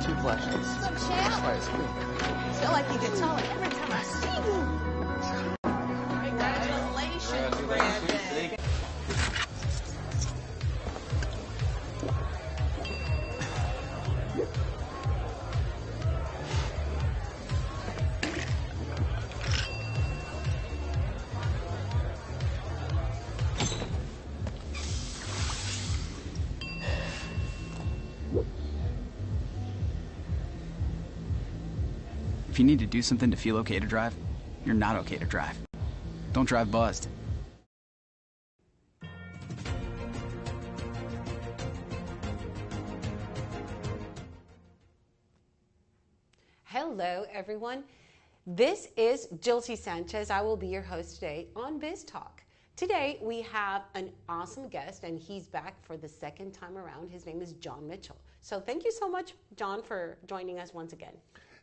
2 blushes. What's up, champ? Twice. Cool. Feel like you get taller every time I see you. Congratulations, Brandon. If you need to do something to feel okay to drive, you're not okay to drive. Don't drive buzzed. Hello, everyone. This is Jilcy Sanchez. I will be your host today on Biz Talk. Today, we have an awesome guest, and he's back for the second time around. His name is John Mitchell. So thank you so much, John, for joining us once again.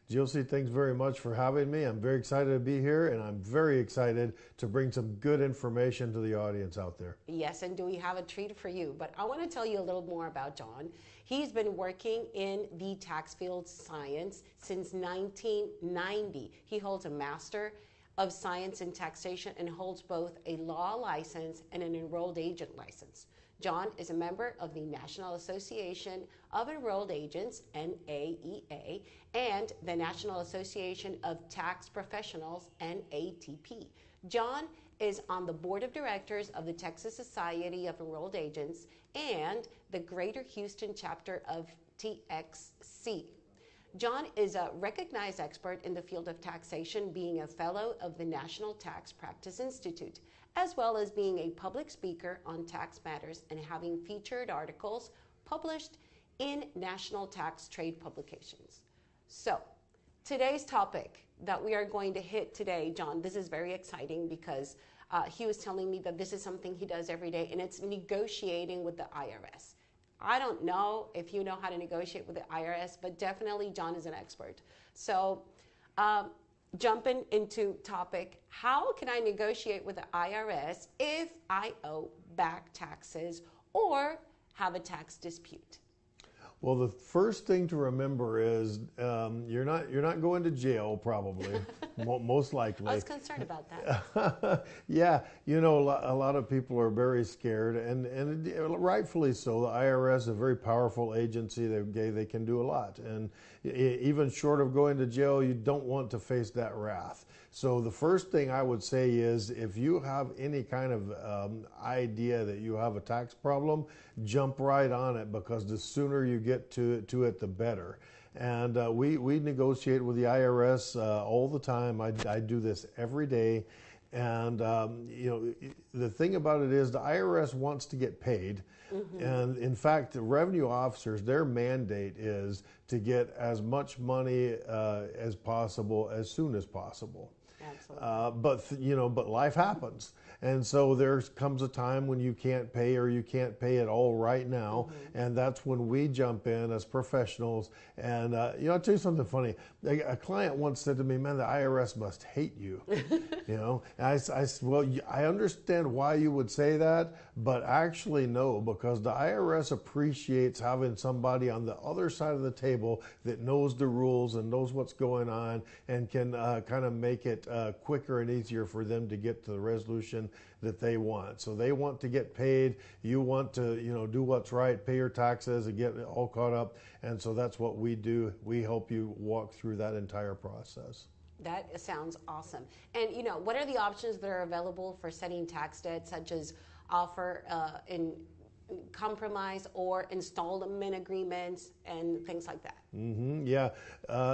Jilcy, thanks very much for having me. I'm very excited to be here, and I'm very excited to bring some good information to the audience out there. Yes, and do we have a treat for you? But I want to tell you a little more about John. He's been working in the tax field science since 1990. He holds a Master of Science in Taxation and holds both a law license and an enrolled agent license. John is a member of the National Association of Enrolled Agents, NAEA, and the National Association of Tax Professionals, NATP. John is on the board of directors of the Texas Society of Enrolled Agents and the Greater Houston chapter of TXC. John is a recognized expert in the field of taxation, being a fellow of the National Tax Practice Institute, as well as being a public speaker on tax matters and having featured articles published in national tax trade publications. So, today's topic that we are going to hit today, John, this is very exciting because he was telling me that this is something he does every day, and it's negotiating with the IRS. I don't know if you know how to negotiate with the IRS, but definitely John is an expert. So, jumping into topic, how can I negotiate with the IRS if I owe back taxes or have a tax dispute? Well, the first thing to remember is you're not going to jail, probably, most likely. I was concerned about that. Yeah, you know, a lot of people are very scared, and rightfully so. The IRS is a very powerful agency. They can do a lot, and even short of going to jail, you don't want to face that wrath. So the first thing I would say is if you have any kind of idea that you have a tax problem, jump right on it, because the sooner you get to it, the better. And we negotiate with the IRS all the time. I do this every day. And, you know, the thing about it is the IRS wants to get paid. Mm-hmm. And in fact, the revenue officers, their mandate is to get as much money as possible as soon as possible. Absolutely. But life happens. And so there comes a time when you can't pay, or you can't pay at all right now. Mm-hmm. And that's when we jump in as professionals. And, I'll tell you something funny. A client once said to me, man, the IRS must hate you. And I said, well, I understand why you would say that, but actually no, because the IRS appreciates having somebody on the other side of the table that knows the rules and knows what's going on and can kind of make it quicker and easier for them to get to the resolution that they want. So they want to get paid. You want to, do what's right, pay your taxes and get all caught up. And so that's what we do. We help you walk through that entire process. That sounds awesome. And, what are the options that are available for setting tax debt, such as offer in compromise or installment agreements and things like that? Mm-hmm, yeah.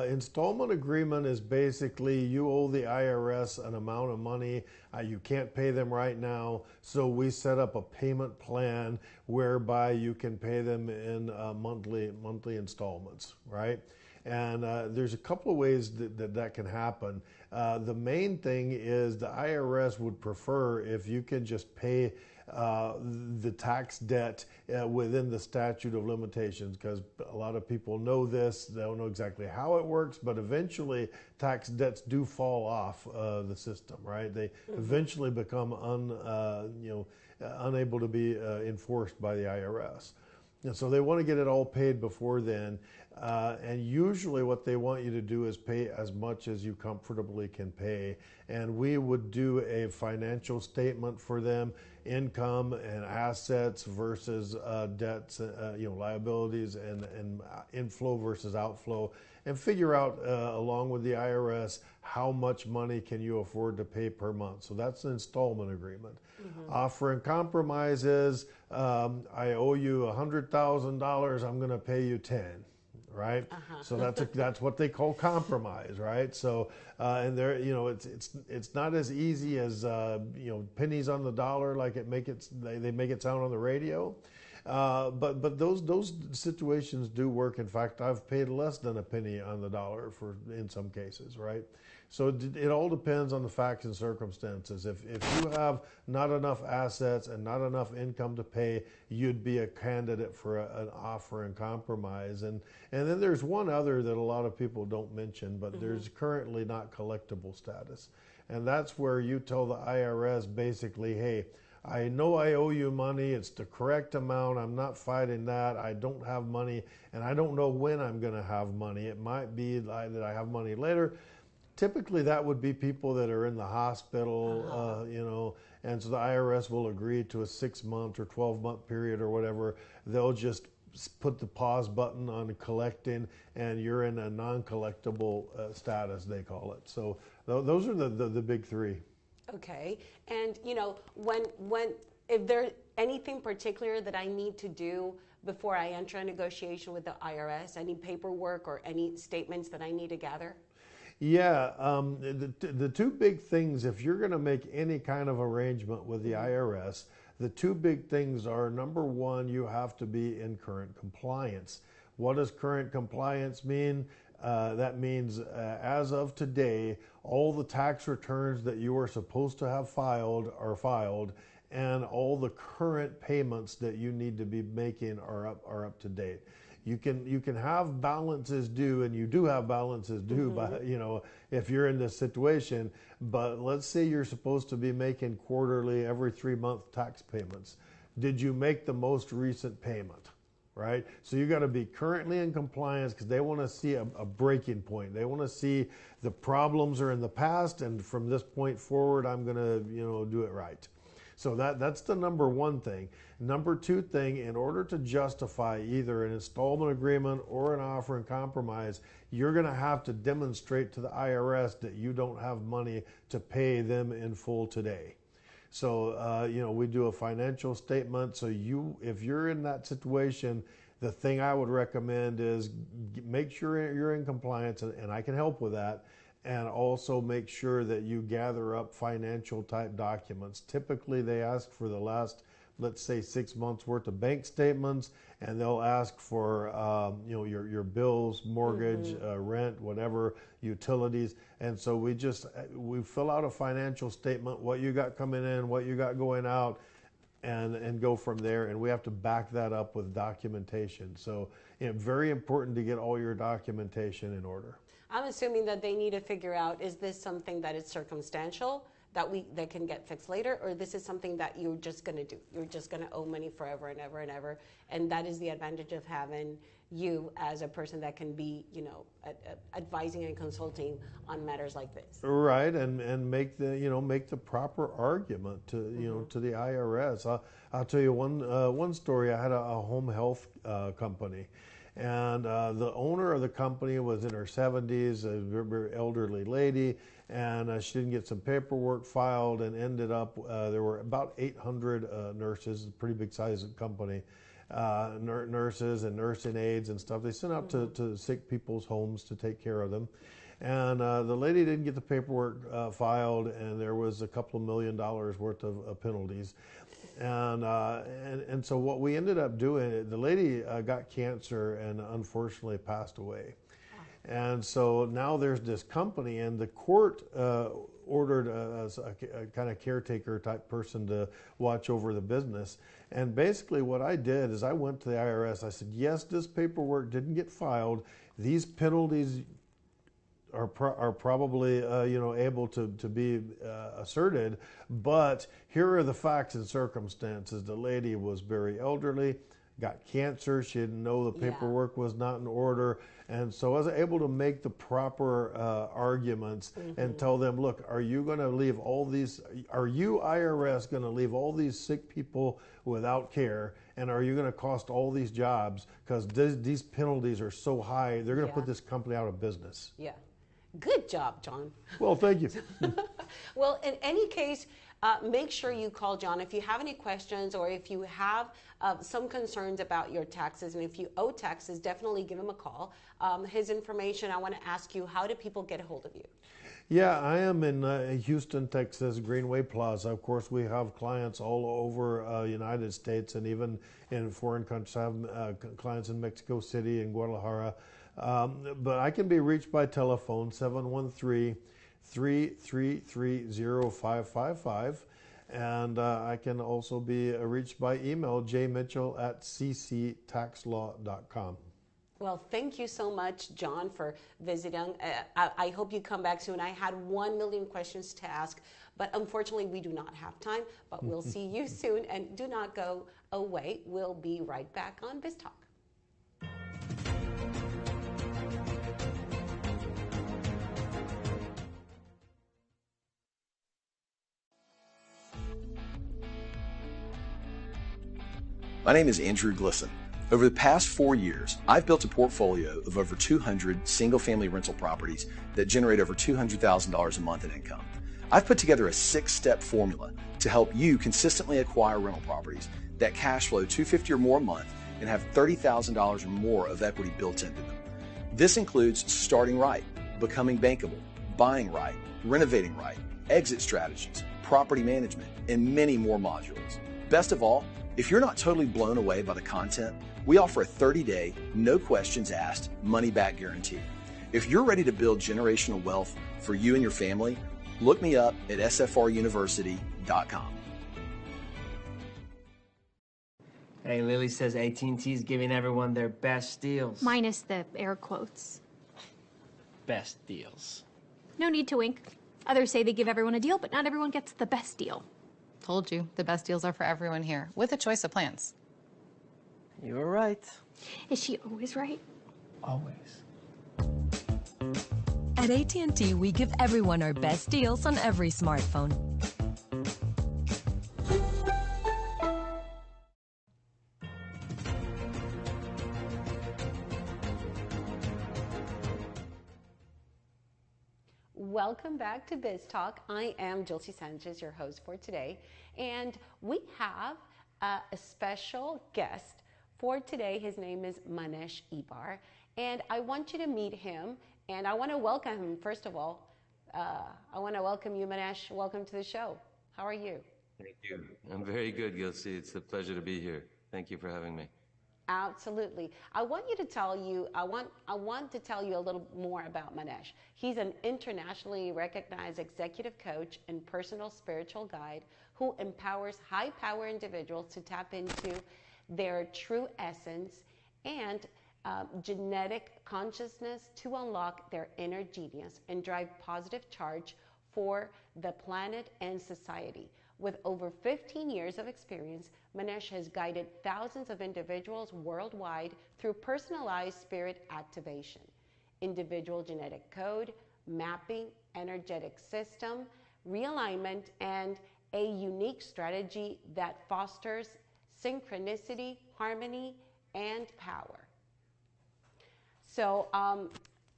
Installment agreement is basically you owe the IRS an amount of money. You can't pay them right now. So we set up a payment plan whereby you can pay them in monthly installments, right? And there's a couple of ways that can happen. The main thing is the IRS would prefer if you can just pay the tax debt within the statute of limitations, because a lot of people know this. They don't know exactly how it works, but eventually tax debts do fall off the system, right? They eventually become unable to be enforced by the IRS. And so they want to get it all paid before then. And usually what they want you to do is pay as much as you comfortably can pay. And we would do a financial statement for them, income and assets versus debts, liabilities and inflow versus outflow, and figure out, along with the IRS, how much money can you afford to pay per month. So that's an installment agreement. Offer and compromise is, I owe you $100,000, I'm going to pay you 10. Right, so that's what they call compromise, right? So and there, it's not as easy as pennies on the dollar, like they make it sound on the radio. But those situations do work. In fact, I've paid less than a penny on the dollar in some cases, right? So it all depends on the facts and circumstances. If you have not enough assets and not enough income to pay, you'd be a candidate for an offer and compromise. And then there's one other that a lot of people don't mention, but there's currently not collectible status. And that's where you tell the IRS basically, hey, I know I owe you money, it's the correct amount, I'm not fighting that, I don't have money, and I don't know when I'm going to have money. It might be that I have money later. Typically, that would be people that are in the hospital, and so the IRS will agree to a 6-month or 12-month period or whatever. They'll just put the pause button on collecting, and you're in a non-collectible status, they call it. So those are the big three. Okay, and if there's anything particular that I need to do before I enter a negotiation with the IRS, any paperwork or any statements that I need to gather? Yeah, the two big things, if you're going to make any kind of arrangement with the IRS, the two big things are, number one, you have to be in current compliance. What does current compliance mean? That means as of today, all the tax returns that you are supposed to have filed are filed, and all the current payments that you need to be making are up to date. You can have balances due, and you do have balances due, by, if you're in this situation. But let's say you're supposed to be making quarterly, every 3-month tax payments. Did you make the most recent payment? Right? So you got to be currently in compliance, because they want to see a breaking point. They want to see the problems are in the past, and from this point forward, I'm going to do it right. So that's the number one thing. Number two thing, in order to justify either an installment agreement or an offer and compromise, you're going to have to demonstrate to the IRS that you don't have money to pay them in full today. So, we do a financial statement. So if you're in that situation, the thing I would recommend is make sure you're in compliance, and I can help with that. And also make sure that you gather up financial type documents. Typically, they ask for the last, let's say, 6 months worth of bank statements, and they'll ask for your bills, mortgage, rent, whatever, utilities. And so we fill out a financial statement, what you got coming in, what you got going out, and go from there. And we have to back that up with documentation. So very important to get all your documentation in order. I'm assuming that they need to figure out, is this something that is circumstantial, that can get fixed later, or this is something that you're just going to do? You're just going to owe money forever and ever and ever, and that is the advantage of having you as a person that can be, advising and consulting on matters like this. Right, and make the proper argument to to the IRS. I'll tell you one story. I had a home health company. And the owner of the company was in her 70s, a very elderly lady, and she didn't get some paperwork filed, and ended up, there were about 800 nurses, a pretty big size company, nurses and nursing aides and stuff. They sent out to sick people's homes to take care of them. And the lady didn't get the paperwork filed, and there was a couple of $1 million worth of penalties. And so what we ended up doing, the lady got cancer and unfortunately passed away. And so now there's this company, and the court ordered a kind of caretaker type person to watch over the business. And basically what I did is I went to the IRS. I said, yes, this paperwork didn't get filed. These penalties are probably able to be asserted, but here are the facts and circumstances. The lady was very elderly. got cancer. She didn't know the paperwork was not in order. And so I was able to make the proper arguments and tell them, look, are you going to leave all these, are you IRS going to leave all these sick people without care? And are you going to cost all these jobs? Because these penalties are so high, they're going to put this company out of business. Yeah. Good job, John. Well, thank you. Well, in any case, make sure you call John if you have any questions or if you have some concerns about your taxes. And if you owe taxes, definitely give him a call. His information, I want to ask you, how do people get a hold of you? Yeah, I am in Houston, Texas, Greenway Plaza. Of course, we have clients all over United States and even in foreign countries. I have clients in Mexico City and Guadalajara. But I can be reached by telephone, 713-333-0555. And I can also be reached by email, jmitchell@cctaxlaw.com. Well, thank you so much, John, for visiting. I hope you come back soon. I had 1 million questions to ask, but unfortunately we do not have time. But we'll see you soon, and do not go away. We'll be right back on Biz Talk. My name is Andrew Glisson. Over the past 4 years, I've built a portfolio of over 200 single-family rental properties that generate over $200,000 a month in income. I've put together a 6-step formula to help you consistently acquire rental properties that cash flow $250,000 or more a month and have $30,000 or more of equity built into them. This includes starting right, becoming bankable, buying right, renovating right, exit strategies, property management, and many more modules. Best of all, if you're not totally blown away by the content, we offer a 30-day, no questions asked, money-back guarantee. If you're ready to build generational wealth for you and your family, look me up at sfruniversity.com. Hey, Lily says AT&T's giving everyone their best deals. Minus the air quotes. Best deals. No need to wink. Others say they give everyone a deal, but not everyone gets the best deal. Told you, the best deals are for everyone here, with a choice of plans. You were right. Is she always right? Always. At AT&T, we give everyone our best deals on every smartphone. Welcome back to Biz Talk. I am Jilcy Sanchez, your host for today, and we have a special guest for today. His name is Manesh Ibar, and I want you to meet him, and I want to welcome him. First of all, I want to welcome you, Manesh. Welcome to the show. How are you? Thank you. I'm very good, Gilsey. It's a pleasure to be here. Thank you for having me. Absolutely. I want to tell you a little more about Manesh. He's an internationally recognized executive coach and personal spiritual guide who empowers high-power individuals to tap into their true essence and genetic consciousness to unlock their inner genius and drive positive charge for the planet and society. With over 15 years of experience, Manesh has guided thousands of individuals worldwide through personalized spirit activation, individual genetic code, mapping, energetic system, realignment, and a unique strategy that fosters synchronicity, harmony, and power. So,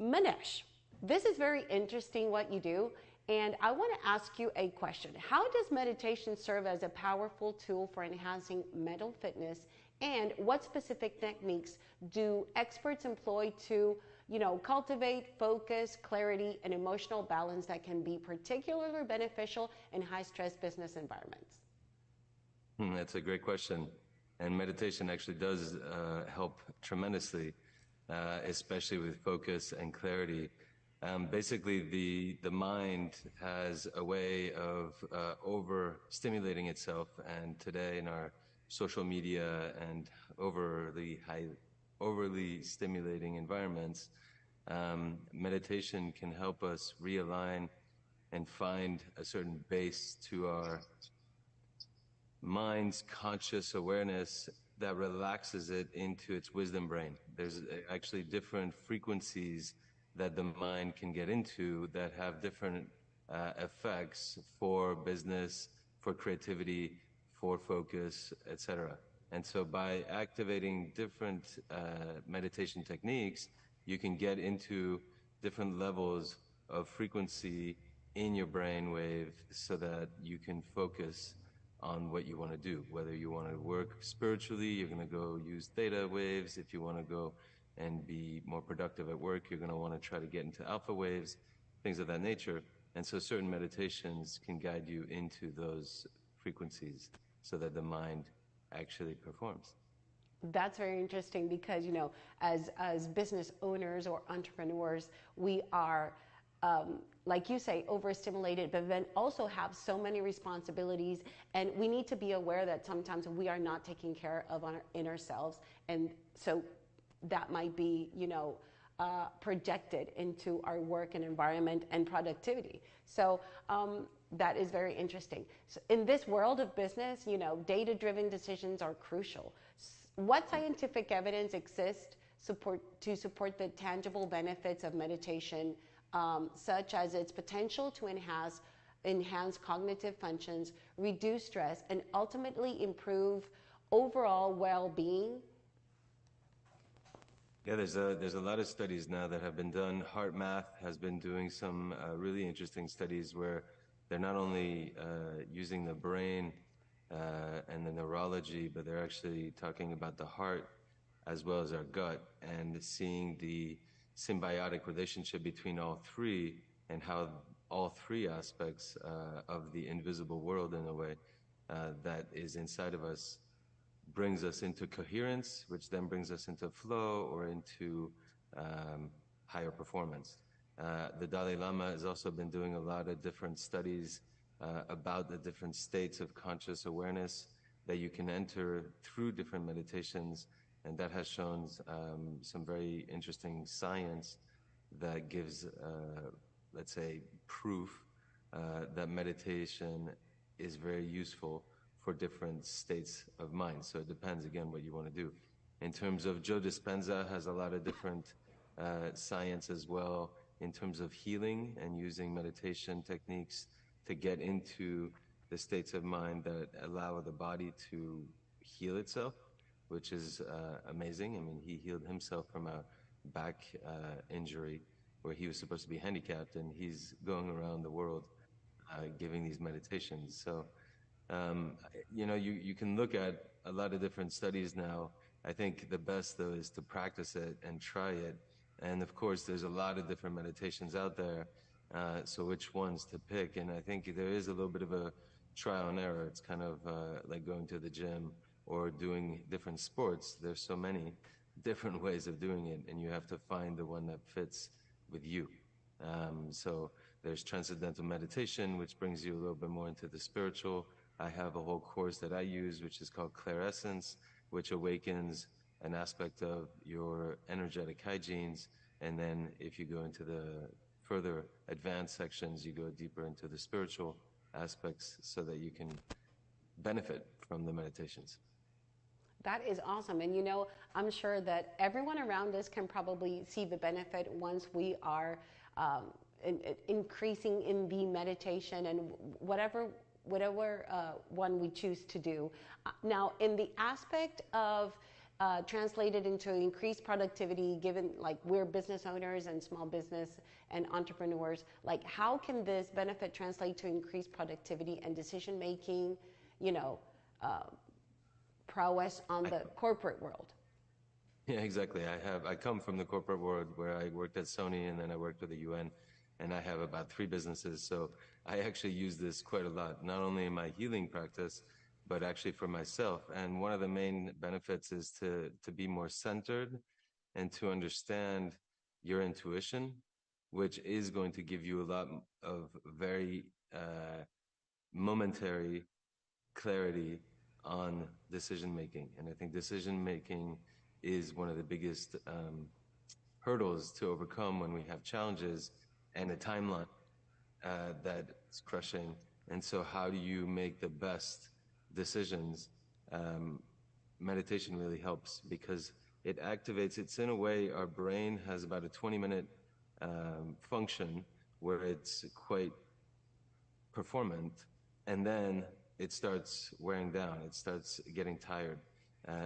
Manesh, this is very interesting what you do. And I want to ask you a question. How does meditation serve as a powerful tool for enhancing mental fitness? And what specific techniques do experts employ to, cultivate focus, clarity, and emotional balance that can be particularly beneficial in high-stress business environments? That's a great question. And meditation actually does help tremendously, especially with focus and clarity. Basically, the mind has a way of overstimulating itself, and today in our social media and overly stimulating environments, meditation can help us realign and find a certain base to our mind's conscious awareness that relaxes it into its wisdom brain. There's actually different frequencies that the mind can get into that have different effects for business, for creativity, for focus, etc. And so by activating different meditation techniques, you can get into different levels of frequency in your brain wave so that you can focus on what you want to do. Whether you want to work spiritually, you're going to go use theta waves. If you want to go and be more productive at work, you're going to want to try to get into alpha waves, things of that nature. And so certain meditations can guide you into those frequencies so that the mind actually performs. That's very interesting because, you know, as business owners or entrepreneurs, we are, like you say, overstimulated, but then also have so many responsibilities. And we need to be aware that sometimes we are not taking care of our inner selves. And so that might be, you know, projected into our work and environment and productivity. So that is very interesting. So in this world of business, you know, data-driven decisions are crucial. What scientific evidence exists to support the tangible benefits of meditation, such as its potential to enhance cognitive functions, reduce stress, and ultimately improve overall well-being? Yeah, there's a lot of studies now that have been done. HeartMath has been doing some really interesting studies where they're not only using the brain and the neurology, but they're actually talking about the heart as well as our gut and seeing the symbiotic relationship between all three and how all three aspects of the invisible world, in a way, that is inside of us brings us into coherence, which then brings us into flow or into higher performance. The Dalai Lama has also been doing a lot of different studies about the different states of conscious awareness that you can enter through different meditations, and that has shown some very interesting science that gives, let's say, proof that meditation is very useful for different states of mind. So it depends, again, what you want to do. In terms of Joe Dispenza has a lot of different science as well in terms of healing and using meditation techniques to get into the states of mind that allow the body to heal itself, which is amazing. I mean, he healed himself from a back injury where he was supposed to be handicapped, and he's going around the world giving these meditations. So, you know, you can look at a lot of different studies now. I think the best, though, is to practice it and try it. And of course, there's a lot of different meditations out there. So which ones to pick? And I think there is a little bit of a trial and error. It's kind of like going to the gym or doing different sports. There's so many different ways of doing it, and you have to find the one that fits with you. So there's transcendental meditation, which brings you a little bit more into the spiritual. I have a whole course that I use, which is called Clairescence, which awakens an aspect of your energetic hygienes. And then if you go into the further advanced sections, you go deeper into the spiritual aspects so that you can benefit from the meditations. That is awesome. And you know, I'm sure that everyone around us can probably see the benefit once we are increasing in the meditation and whatever one we choose to do. Now, in the aspect of translated into increased productivity, given like we're business owners and small business and entrepreneurs, like how can this benefit translate to increased productivity and decision making, you know, prowess on the corporate world? Yeah, exactly. I come from the corporate world where I worked at Sony and then I worked with the UN, and I have about 3 businesses. So I actually use this quite a lot, not only in my healing practice, but actually for myself. And one of the main benefits is to be more centered and to understand your intuition, which is going to give you a lot of very momentary clarity on decision making. And I think decision making is one of the biggest hurdles to overcome when we have challenges and a timeline that's crushing. And so how do you make the best decisions meditation really helps because it activates, it's in a way, our brain has about a 20-minute function where it's quite performant, and then it starts wearing down, it starts getting tired.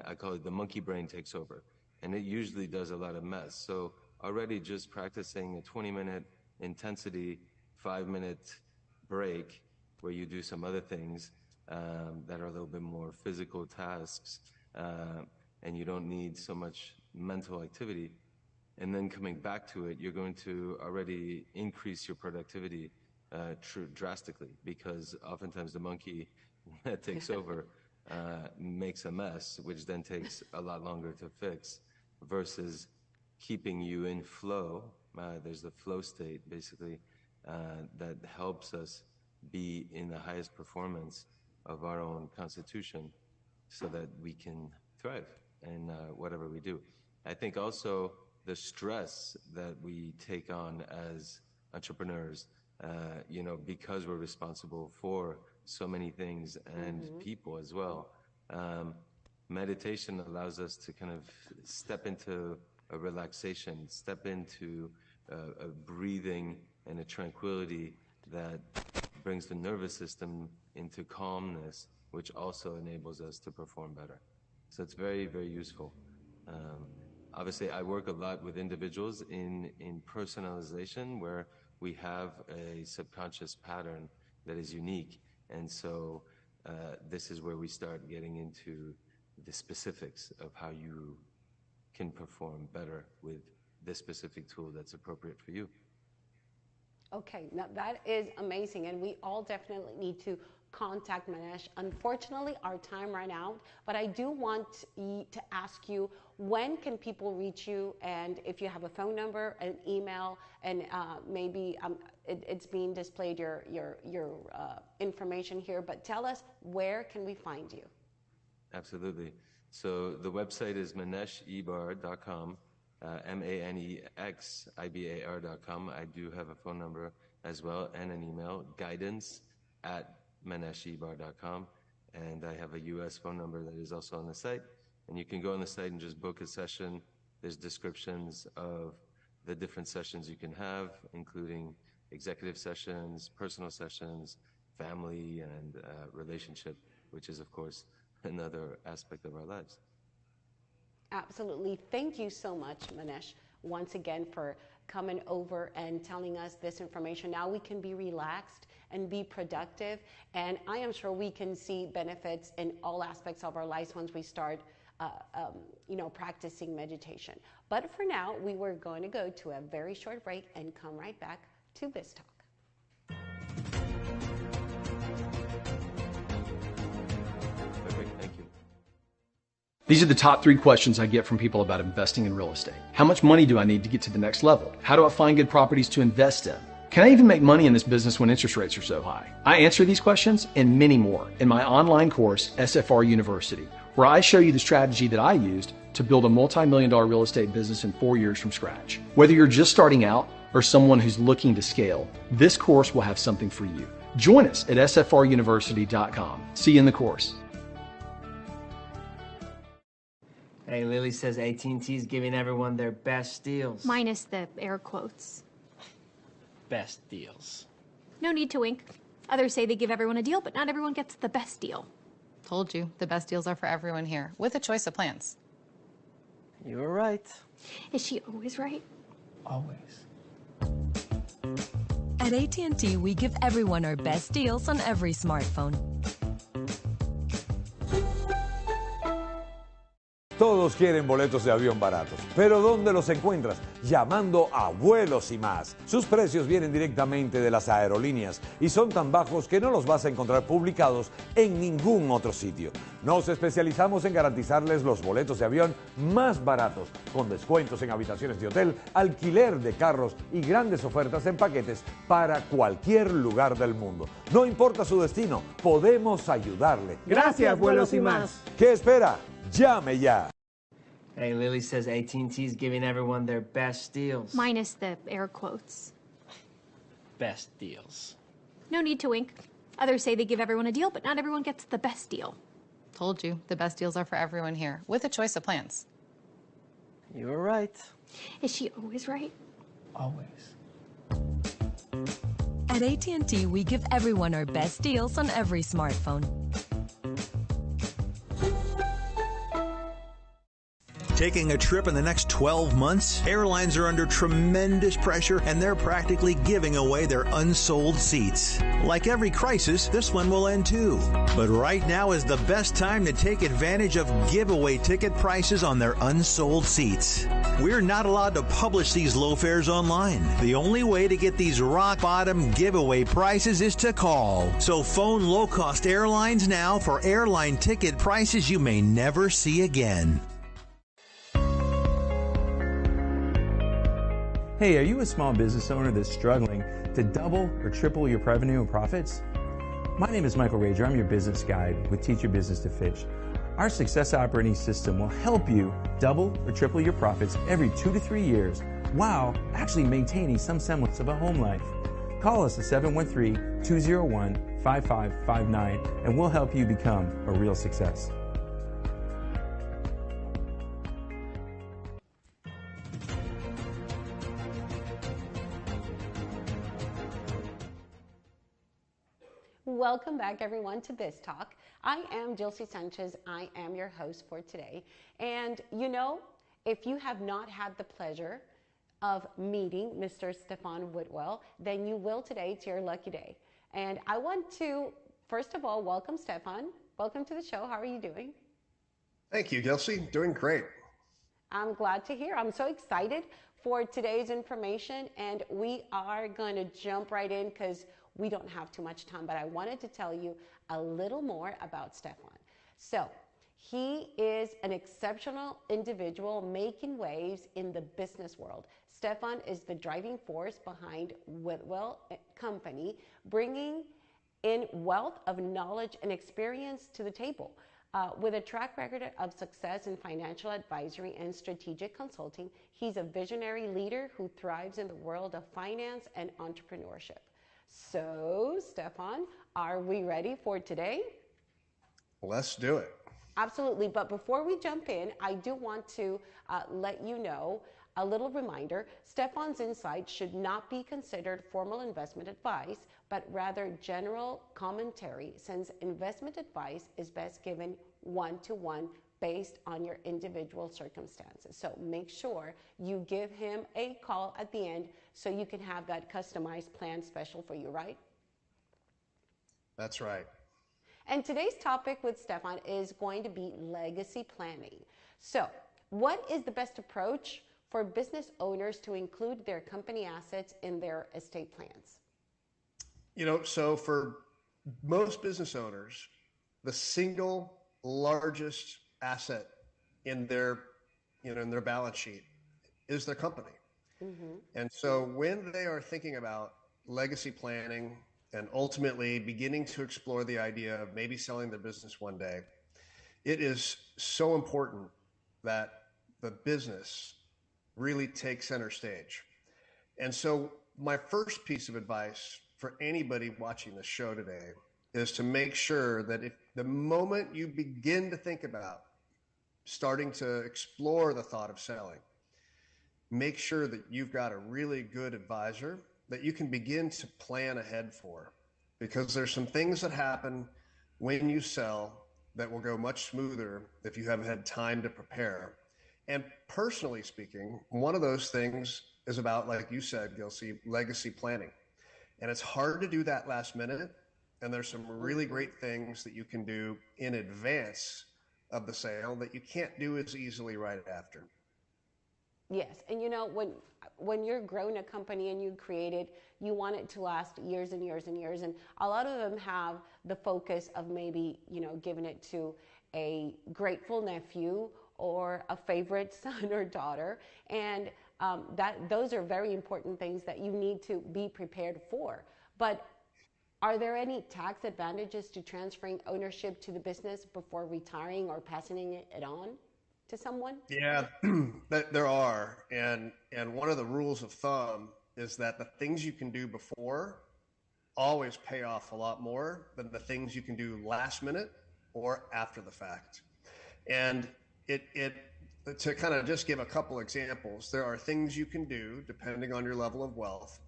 I call it the monkey brain takes over, and it usually does a lot of mess. So already just practicing a 20-minute intensity, 5-minute break where you do some other things that are a little bit more physical tasks, and you don't need so much mental activity, and then coming back to it, you're going to already increase your productivity drastically, because oftentimes the monkey that takes over makes a mess, which then takes a lot longer to fix, versus keeping you in flow. There's the flow state, basically, that helps us be in the highest performance of our own constitution so that we can thrive in whatever we do. I think also the stress that we take on as entrepreneurs, because we're responsible for so many things and people as well. Meditation allows us to kind of step into a relaxation, step into a breathing and a tranquility that brings the nervous system into calmness, which also enables us to perform better. So it's very, very useful. Obviously, I work a lot with individuals in personalization, where we have a subconscious pattern that is unique. And so this is where we start getting into the specifics of how you can perform better with this specific tool that's appropriate for you. Okay, now that is amazing, and we all definitely need to contact Manesh. Unfortunately, our time ran out, but I do want to ask you, when can people reach you, and if you have a phone number, an email, and maybe it's being displayed, your information here, but tell us, where can we find you? Absolutely. So the website is maneshibar.com, MANEXIBAR.com. I do have a phone number as well and an email, guidance@maneshibar.com. And I have a US phone number that is also on the site. And you can go on the site and just book a session. There's descriptions of the different sessions you can have, including executive sessions, personal sessions, family, and relationship, which is, of course, another aspect of our lives. Absolutely. Thank you so much, Manesh, once again for coming over and telling us this information. Now we can be relaxed and be productive, and I am sure we can see benefits in all aspects of our lives once we start practicing meditation. But for now, we were going to go to a very short break and come right back to Biz Talk. These are the top 3 questions I get from people about investing in real estate. How much money do I need to get to the next level? How do I find good properties to invest in? Can I even make money in this business when interest rates are so high? I answer these questions and many more in my online course, SFR University, where I show you the strategy that I used to build a multi-million-dollar real estate business in 4 years from scratch. Whether you're just starting out or someone who's looking to scale, this course will have something for you. Join us at sfruniversity.com. See you in the course. Hey, Lily says AT&T is giving everyone their best deals. Minus the air quotes. Best deals. No need to wink. Others say they give everyone a deal, but not everyone gets the best deal. Told you, the best deals are for everyone here, with a choice of plans. You were right. Is she always right? Always. At AT&T, we give everyone our best deals on every smartphone. Todos quieren boletos de avión baratos, pero ¿dónde los encuentras? Llamando a Vuelos y Más. Sus precios vienen directamente de las aerolíneas y son tan bajos que no los vas a encontrar publicados en ningún otro sitio. Nos especializamos en garantizarles los boletos de avión más baratos, con descuentos en habitaciones de hotel, alquiler de carros y grandes ofertas en paquetes para cualquier lugar del mundo. No importa su destino, podemos ayudarle. Gracias, Vuelos y Más. ¿Qué espera? Llame ya. Hey, Lily says AT&T is giving everyone their best deals. Minus the air quotes. Best deals. No need to wink. Others say they give everyone a deal, but not everyone gets the best deal. Told you, the best deals are for everyone here, with a choice of plans. You were right. Is she always right? Always. At AT&T, we give everyone our best deals on every smartphone. Taking a trip in the next 12 months? Airlines are under tremendous pressure and they're practically giving away their unsold seats. Like every crisis, this one will end too. But right now is the best time to take advantage of giveaway ticket prices on their unsold seats. We're not allowed to publish these low fares online. The only way to get these rock bottom giveaway prices is to call. So phone low-cost airlines now for airline ticket prices you may never see again. Hey, are you a small business owner that's struggling to double or triple your revenue and profits? My name is Michael Rager. I'm your business guide with Teach Your Business to Fish. Our success operating system will help you double or triple your profits every 2 to 3 years while actually maintaining some semblance of a home life. Call us at 713-201-5559 and we'll help you become a real success. Welcome back, everyone, to Biz Talk. I am Jilcy Sanchez. I am your host for today. And you know, if you have not had the pleasure of meeting Mr. Stefan Whitwell, then you will today. It's your lucky day. And I want to, first of all, welcome Stefan. Welcome to the show. How are you doing? Thank you, Jilcy. Doing great. I'm glad to hear. I'm so excited for today's information, and we are going to jump right in because we don't have too much time, but I wanted to tell you a little more about Stefan. So he is an exceptional individual making waves in the business world. Stefan is the driving force behind Whitwell Company, bringing in wealth of knowledge and experience to the table. With a track record of success in financial advisory and strategic consulting, he's a visionary leader who thrives in the world of finance and entrepreneurship. So, Stefan, are we ready for today? Let's do it. Absolutely. But before we jump in, I do want to let you know a little reminder. Stefan's insights should not be considered formal investment advice, but rather general commentary, since investment advice is best given one-to-one based on your individual circumstances. So make sure you give him a call at the end so you can have that customized plan special for you, right? That's right. And today's topic with Stefan is going to be legacy planning. So what is the best approach for business owners to include their company assets in their estate plans? You know, so for most business owners, the single largest asset in their, in their balance sheet is their company. Mm-hmm. And so when they are thinking about legacy planning and ultimately beginning to explore the idea of maybe selling their business one day, it is so important that the business really takes center stage. And so my first piece of advice for anybody watching the show today is to make sure that if the moment you begin to think about starting to explore the thought of selling, make sure that you've got a really good advisor that you can begin to plan ahead for, because there's some things that happen when you sell that will go much smoother if you haven't had time to prepare. And personally speaking, one of those things is about, like you said, Gilsey, legacy planning. And it's hard to do that last minute. And there's some really great things that you can do in advance of the sale that you can't do as easily right after. Yes, and you know, when you're growing a company and you create it, you want it to last years and years and years. And a lot of them have the focus of maybe, giving it to a grateful nephew or a favorite son or daughter. And those are very important things that you need to be prepared for. But are there any tax advantages to transferring ownership to the business before retiring or passing it on to someone? Yeah, there are. And one of the rules of thumb is that the things you can do before always pay off a lot more than the things you can do last minute or after the fact. And to kind of just give a couple examples, there are things you can do depending on your level of wealth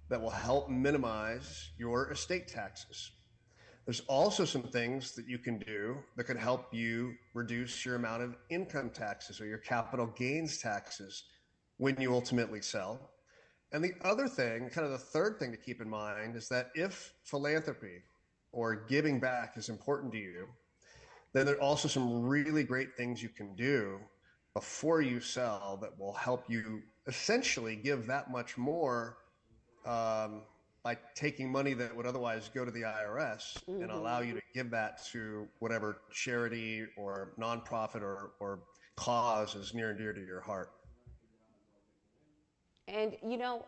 that will help minimize your estate taxes. There's also some things that you can do that can help you reduce your amount of income taxes or your capital gains taxes when you ultimately sell. And the other thing, kind of the third thing to keep in mind, is that if philanthropy or giving back is important to you, then there are also some really great things you can do before you sell that will help you essentially give that much more by taking money that would otherwise go to the IRS and allow you to give that to whatever charity or nonprofit or cause is near and dear to your heart. And you know,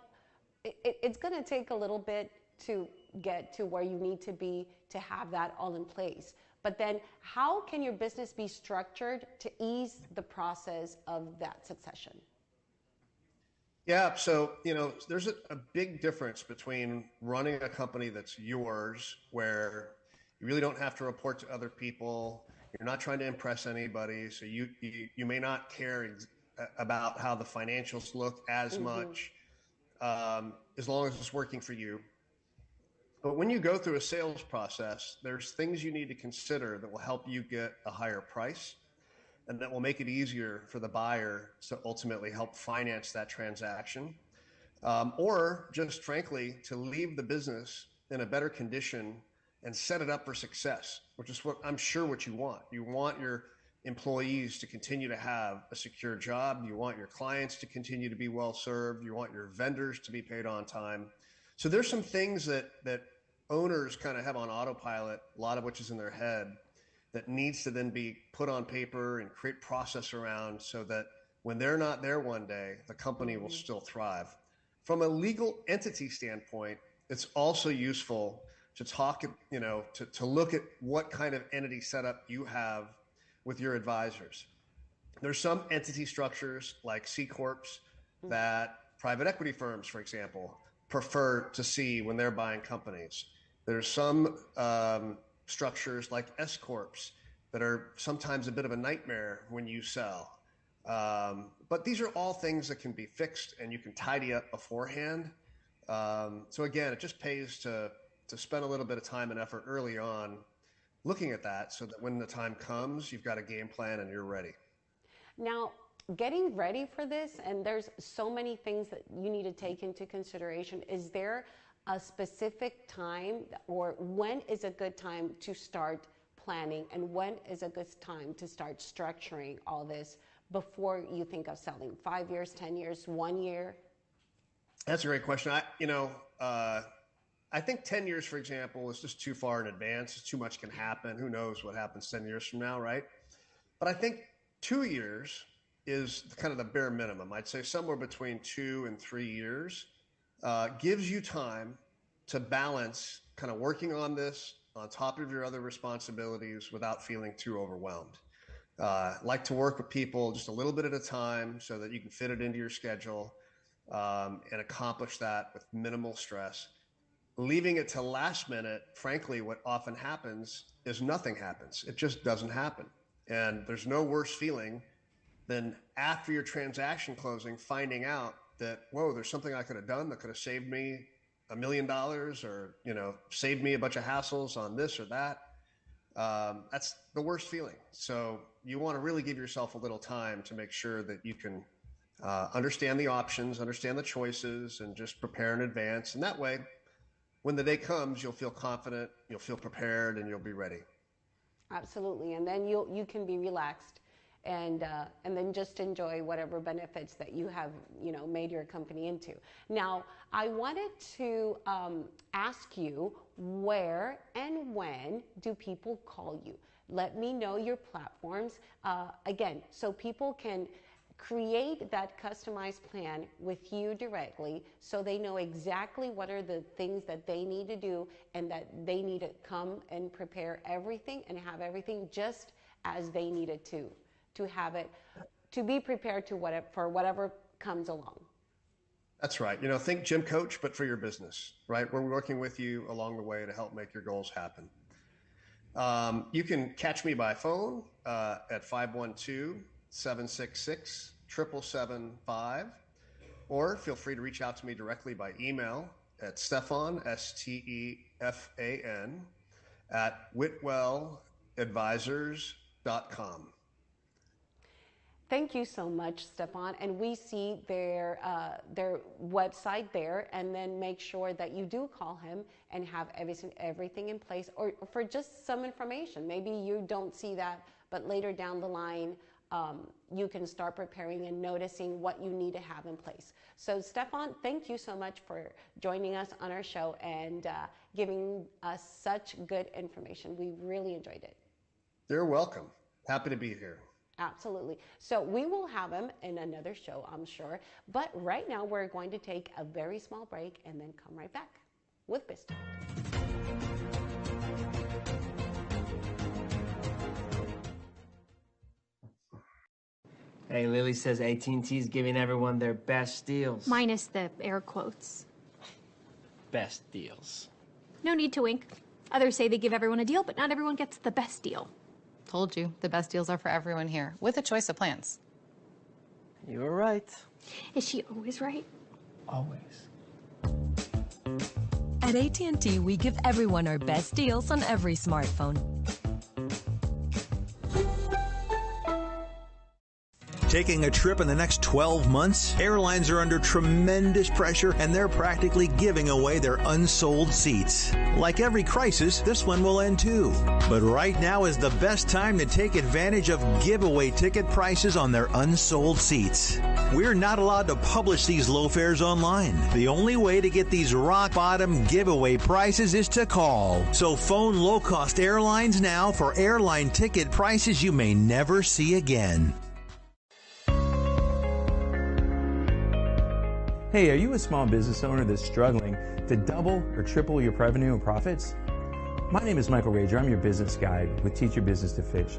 it's going to take a little bit to get to where you need to be to have that all in place. But then how can your business be structured to ease the process of that succession? Yeah, so, you know, there's a big difference between running a company that's yours, where you really don't have to report to other people. You're not trying to impress anybody. So you may not care about how the financials look as much, as long as it's working for you. But when you go through a sales process, there's things you need to consider that will help you get a higher price, and that will make it easier for the buyer to ultimately help finance that transaction, or just frankly, to leave the business in a better condition and set it up for success, which is what I'm sure what you want. You want your employees to continue to have a secure job. You want your clients to continue to be well served. You want your vendors to be paid on time. So there's some things that owners kind of have on autopilot, a lot of which is in their head, that needs to then be put on paper and create process around so that when they're not there one day, the company will still thrive. From a legal entity standpoint, it's also useful to talk, you know, to look at what kind of entity setup you have with your advisors. There's some entity structures like C Corps that private equity firms, for example, prefer to see when they're buying companies. There's some structures like S Corps that are sometimes a bit of a nightmare when you sell. But these are all things that can be fixed and you can tidy up beforehand. So again, it just pays to spend a little bit of time and effort early on looking at that so that when the time comes, you've got a game plan and you're ready. Now, getting ready for this, and there's so many things that you need to take into consideration. Is there a specific time, or when is a good time to start planning, and when is a good time to start structuring all this before you think of selling? 5 years, 10 years, 1 year? That's a great question. I think 10 years, for example, is just too far in advance. Too much can happen. Who knows what happens 10 years from now, right? But I think 2 years is kind of the bare minimum. I'd say somewhere between 2 and 3 years gives you time to balance kind of working on this on top of your other responsibilities without feeling too overwhelmed. Like to work with people just a little bit at a time so that you can fit it into your schedule and accomplish that with minimal stress. Leaving it to last minute, frankly, what often happens is nothing happens. It just doesn't happen. And there's no worse feeling than after your transaction closing, finding out that, whoa, there's something I could have done that could have saved me $1 million, or, you know, saved me a bunch of hassles on this or that. That's the worst feeling. So you want to really give yourself a little time to make sure that you can understand the options, understand the choices, and just prepare in advance. And that way, when the day comes, you'll feel confident, you'll feel prepared, and you'll be ready. Absolutely, and then you can be relaxed, and then just enjoy whatever benefits that you have, you know, made your company into. Now, I wanted to ask you, where and when do people call you? Let me know your platforms again, so people can create that customized plan with you directly, so they know exactly what are the things that they need to do, and that they need to come and prepare everything and have everything just as they need it to have it, to be prepared to for whatever comes along. That's right. You know, think gym coach, but for your business, right? We're working with you along the way to help make your goals happen. You can catch me by phone at 512-766-7775, or feel free to reach out to me directly by email at Stefan, Stefan, at whitwelladvisors.com. Thank you so much, Stefan. And we see their website there, and then make sure that you do call him and have everything in place, or for just some information. Maybe you don't see that, but later down the line, you can start preparing and noticing what you need to have in place. So, Stefan, thank you so much for joining us on our show and giving us such good information. We really enjoyed it. You're welcome. Happy to be here. Absolutely. So we will have him in another show, I'm sure. But right now, we're going to take a very small break and then come right back with Biz Talk. Hey, Lily says AT&T's giving everyone their best deals. Minus the air quotes. Best deals. No need to wink. Others say they give everyone a deal, but not everyone gets the best deal. Told you, the best deals are for everyone here, with a choice of plans. You were right. Is she always right? Always. At AT&T, we give everyone our best deals on every smartphone. Taking a trip in the next 12 months? Airlines are under tremendous pressure, and they're practically giving away their unsold seats. Like every crisis, this one will end too. But right now is the best time to take advantage of giveaway ticket prices on their unsold seats. We're not allowed to publish these low fares online. The only way to get these rock bottom giveaway prices is to call. So phone low-cost airlines now for airline ticket prices you may never see again. Hey, are you a small business owner that's struggling to double or triple your revenue and profits? My name is Michael Rager. I'm your business guide with Teach Your Business to Fish.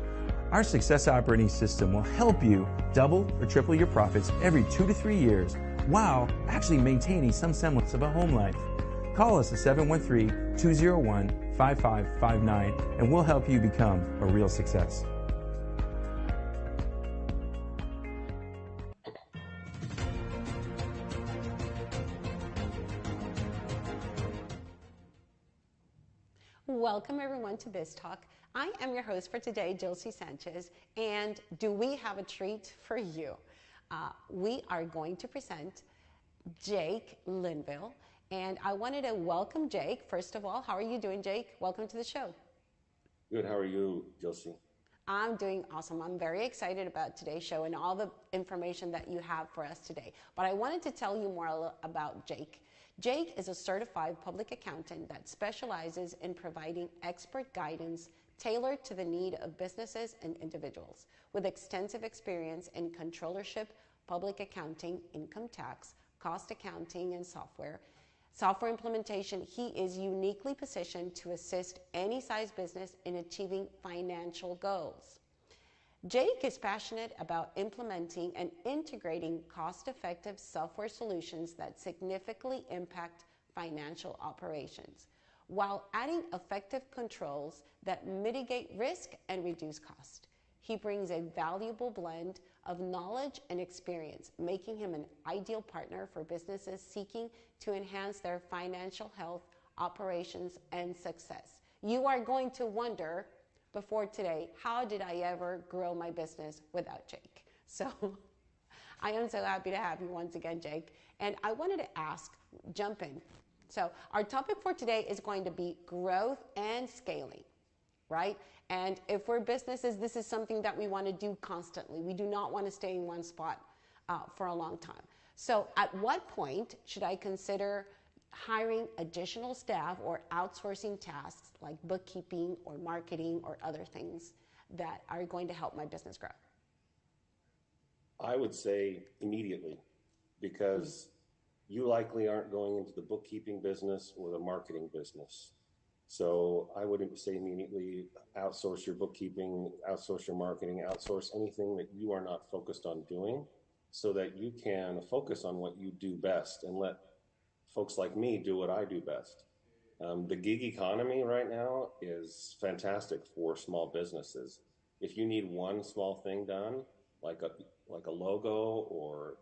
Our success operating system will help you double or triple your profits every 2 to 3 years while actually maintaining some semblance of a home life. Call us at 713-201-5559 and we'll help you become a real success. Welcome everyone to Biz Talk. I am your host for today, Jilcy Sanchez, and do we have a treat for you? We are going to present Jake Linville, and I wanted to welcome Jake. First of all, how are you doing, Jake? Welcome to the show. Good. How are you, Jilcy? I'm doing awesome. I'm very excited about today's show and all the information that you have for us today. But I wanted to tell you more about Jake. Jake is a certified public accountant that specializes in providing expert guidance tailored to the need of businesses and individuals. With extensive experience in controllership, public accounting, income tax, cost accounting, and software implementation, he is uniquely positioned to assist any size business in achieving financial goals. Jake is passionate about implementing and integrating cost-effective software solutions that significantly impact financial operations, while adding effective controls that mitigate risk and reduce cost. He brings a valuable blend of knowledge and experience, making him an ideal partner for businesses seeking to enhance their financial health, operations, and success. You are going to wonder, before today, how did I ever grow my business without Jake? So I am so happy to have you once again, Jake. And I wanted to jump in. So our topic for today is going to be growth and scaling, right? And if we're businesses, this is something that we want to do constantly. We do not want to stay in one spot for a long time. So at what point should I consider hiring additional staff or outsourcing tasks like bookkeeping or marketing or other things that are going to help my business grow? I would say immediately, because you likely aren't going into the bookkeeping business or the marketing business. So I wouldn't say immediately outsource your bookkeeping, outsource your marketing, outsource anything that you are not focused on doing, so that you can focus on what you do best and let folks like me do what I do best. The gig economy right now is fantastic for small businesses. If you need one small thing done, like a logo, or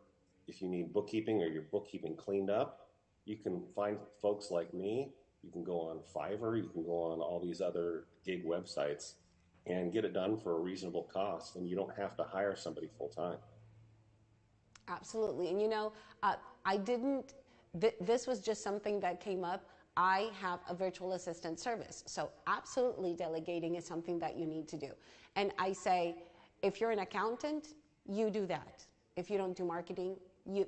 if you need bookkeeping or your bookkeeping cleaned up, you can find folks like me. You can go on Fiverr, you can go on all these other gig websites and get it done for a reasonable cost, and you don't have to hire somebody full time. Absolutely. And this was just something that came up. I have a virtual assistant service. So absolutely delegating is something that you need to do. And I say, if you're an accountant, you do that. If you don't do marketing,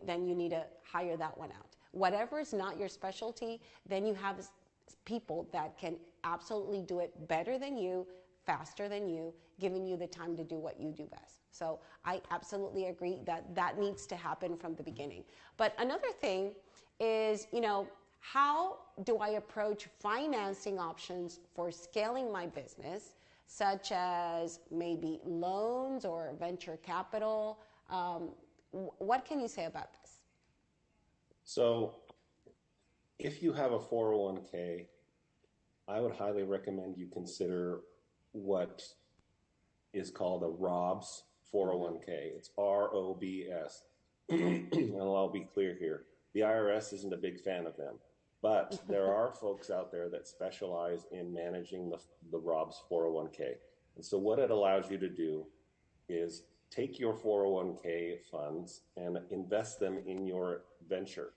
then you need to hire that one out. Whatever is not your specialty, then you have people that can absolutely do it better than you, faster than you, giving you the time to do what you do best. So I absolutely agree that that needs to happen from the beginning. But another thing is, how do I approach financing options for scaling my business, such as maybe loans or venture capital? What can you say about this? So if you have a 401k, I would highly recommend you consider what is called a ROBS 401k. It's ROBS. And I'll be clear here. The IRS isn't a big fan of them, but there are folks out there that specialize in managing the ROBS 401k. And so what it allows you to do is take your 401k funds and invest them in your venture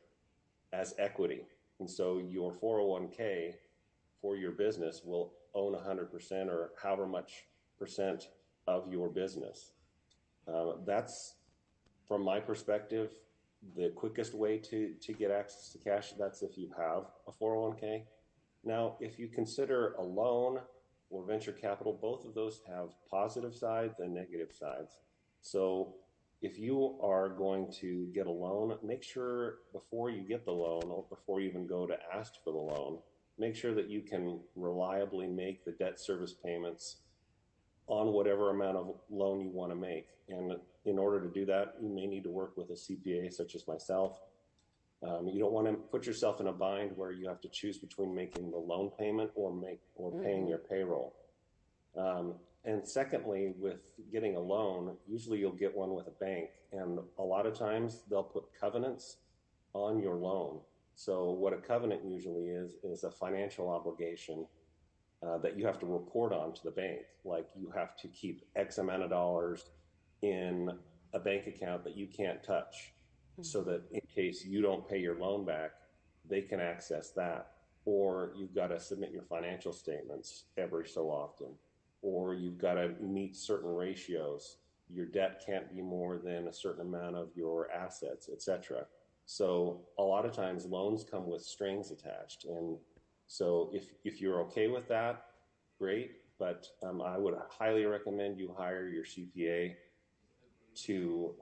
as equity. And so your 401k for your business will own 100% or however much percent of your business. That's, from my perspective, the quickest way to get access to cash. That's if you have a 401k. Now, if you consider a loan or venture capital, both of those have positive sides and negative sides. So if you are going to get a loan, make sure before you get the loan or before you even go to ask for the loan, make sure that you can reliably make the debt service payments on whatever amount of loan you want to make. And in order to do that, you may need to work with a CPA such as myself. You don't want to put yourself in a bind where you have to choose between making the loan payment or paying your payroll. And secondly, with getting a loan, usually you'll get one with a bank, and a lot of times they'll put covenants on your loan. So what a covenant usually is a financial obligation that you have to report on to the bank. Like you have to keep X amount of dollars in a bank account that you can't touch, so that in case you don't pay your loan back, they can access that. Or you've got to submit your financial statements every so often. Or you've got to meet certain ratios. Your debt can't be more than a certain amount of your assets, etc. So a lot of times loans come with strings attached. And so if you're okay with that, great. But I would highly recommend you hire your CPA to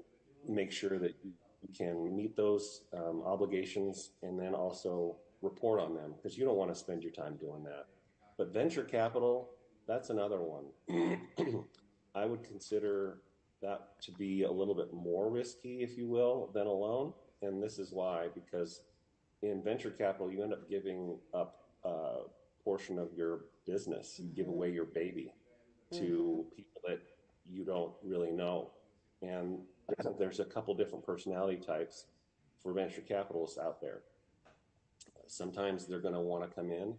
make sure that you can meet those obligations and then also report on them, because you don't want to spend your time doing that. But venture capital, that's another one. I would consider that to be a little bit more risky, if you will, than a loan. And this is why, because in venture capital, you end up giving up a portion of your business. You give away your baby to people that you don't really know. And there's a couple different personality types for venture capitalists out there. Sometimes they're going to want to come in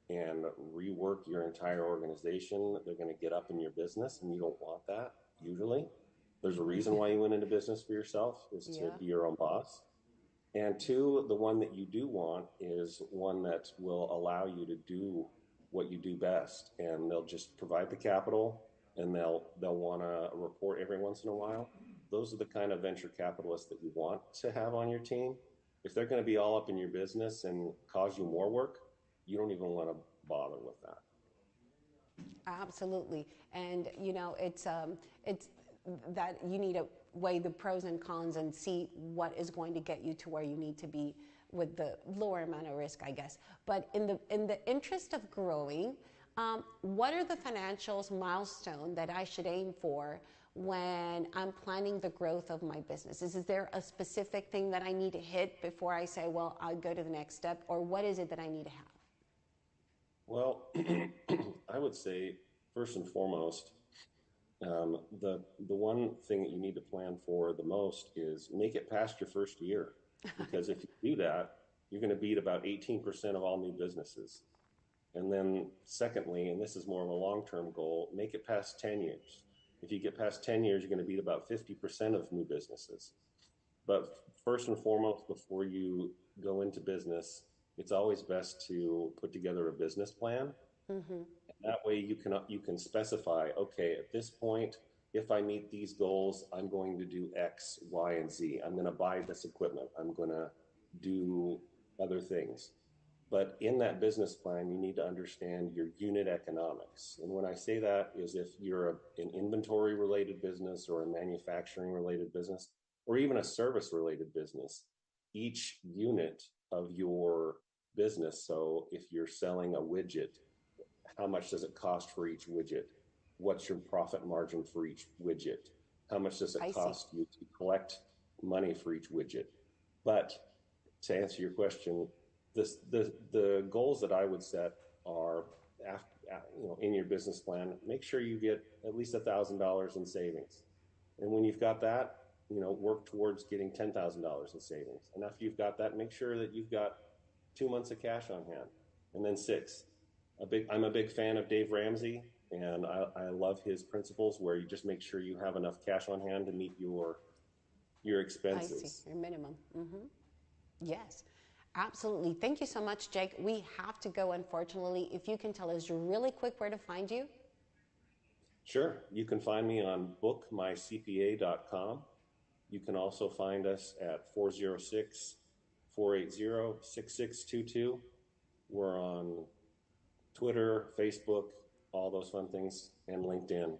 and rework your entire organization. They're going to get up in your business, and you don't want that, usually. There's a reason why you went into business for yourself, is to be your own boss. And two, the one that you do want is one that will allow you to do what you do best. And they'll just provide the capital, and they'll want to report every once in a while. Those are the kind of venture capitalists that you want to have on your team. If they're going to be all up in your business and cause you more work, you don't even want to bother with that. Absolutely. And it's that you need to weigh the pros and cons and see what is going to get you to where you need to be with the lower amount of risk, I guess. But in the interest of growing, what are the financials milestone that I should aim for when I'm planning the growth of my business? Is there a specific thing that I need to hit before I say, well, I'll go to the next step? Or what is it that I need to have? Well, I would say first and foremost, the one thing that you need to plan for the most is make it past your first year, because if you do that, you're going to beat about 18% of all new businesses. And then secondly, and this is more of a long-term goal, make it past 10 years. If you get past 10 years, you're going to beat about 50% of new businesses. But first and foremost, before you go into business, it's always best to put together a business plan. Mm-hmm. That way you can specify, okay, at this point, if I meet these goals, I'm going to do X, Y, and Z. I'm going to buy this equipment. I'm going to do other things. But in that business plan, you need to understand your unit economics. And when I say that is if you're an inventory related business or a manufacturing related business, or even a service related business, each unit of your business. So if you're selling a widget, how much does it cost for each widget? What's your profit margin for each widget? How much does it cost you to collect money for each widget? But to answer your question, the goals that I would set are, in your business plan, make sure you get at least $1,000 in savings. And when you've got that, work towards getting $10,000 in savings. And after you've got that, make sure that you've got 2 months of cash on hand. And then 6, I'm a big fan of Dave Ramsey, and I love his principles where you just make sure you have enough cash on hand to meet your expenses. I see, your minimum. Mm-hmm. Yes, absolutely. Thank you so much, Jake. We have to go, unfortunately. If you can tell us really quick where to find you. Sure. You can find me on bookmycpa.com. You can also find us at 406-480-6622. We're on Twitter, Facebook, all those fun things, and LinkedIn.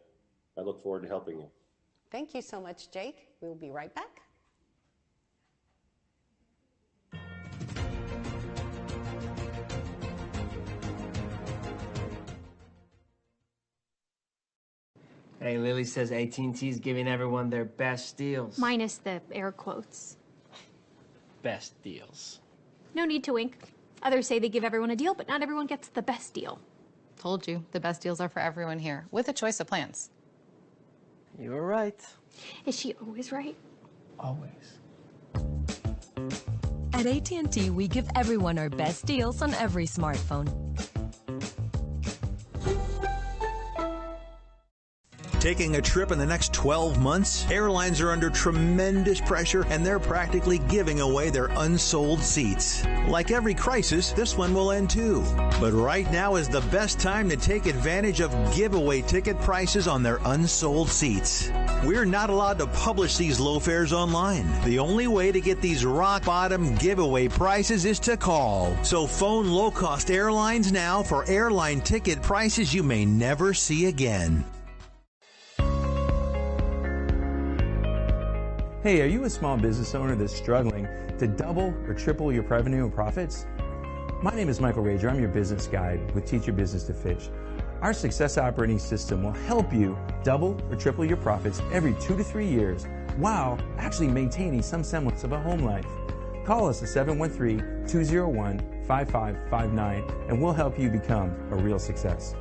I look forward to helping you. Thank you so much, Jake. We'll be right back. Hey, Lily says AT&T's giving everyone their best deals. Minus the air quotes. Best deals. No need to wink. Others say they give everyone a deal, but not everyone gets the best deal. Told you, the best deals are for everyone here, with a choice of plans. You were right. Is she always right? Always. At AT&T, we give everyone our best deals on every smartphone. Taking a trip in the next 12 months? Airlines are under tremendous pressure and they're practically giving away their unsold seats. Like every crisis, this one will end too. But right now is the best time to take advantage of giveaway ticket prices on their unsold seats. We're not allowed to publish these low fares online. The only way to get these rock bottom giveaway prices is to call. So phone low-cost airlines now for airline ticket prices you may never see again. Hey, are you a small business owner that's struggling to double or triple your revenue and profits? My name is Michael Rager. I'm your business guide with Teach Your Business to Fish. Our success operating system will help you double or triple your profits every 2 to 3 years while actually maintaining some semblance of a home life. Call us at 713-201-5559 and we'll help you become a real success.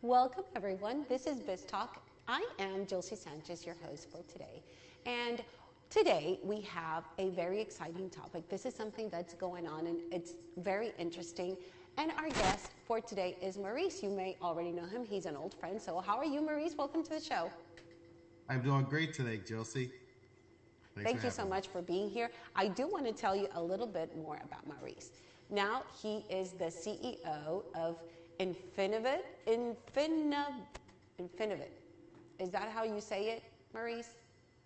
Welcome, everyone. This is Biz Talk. I am Josie Sanchez, your host for today. And today we have a very exciting topic. This is something that's going on and it's very interesting. And our guest for today is Maurice. You may already know him. He's an old friend. So how are you, Maurice? Welcome to the show. I'm doing great today, Josie. Thank you so much for being here. I do want to tell you a little bit more about Maurice. Now, he is the CEO of Infinivate. Is that how you say it, Maurice?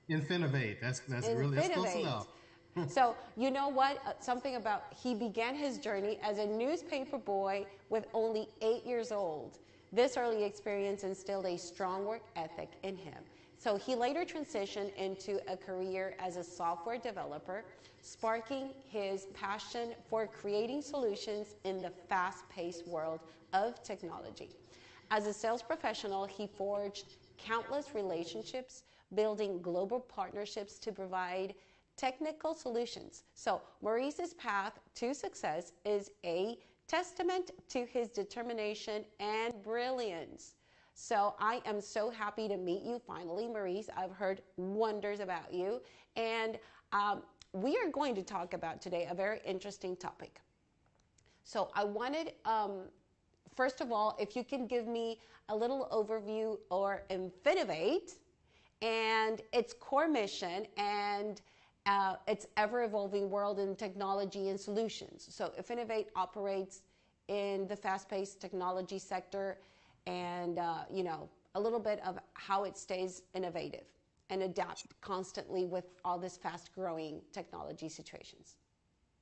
Infinivate. That's really close enough. So you know what? Something about he began his journey as a newspaper boy with only 8 years old. This early experience instilled a strong work ethic in him. So he later transitioned into a career as a software developer, sparking his passion for creating solutions in the fast-paced world of technology. As a sales professional, he forged countless relationships, building global partnerships to provide technical solutions. So Maurice's path to success is a testament to his determination and brilliance. So I am so happy to meet you finally, Maurice. I've heard wonders about you. And we are going to talk about today a very interesting topic. So I wanted, first of all, if you can give me a little overview or Infinovate and its core mission and its ever-evolving world in technology and solutions. So Infinovate operates in the fast-paced technology sector and, you know, a little bit of how it stays innovative and adapt constantly with all this fast-growing technology situations.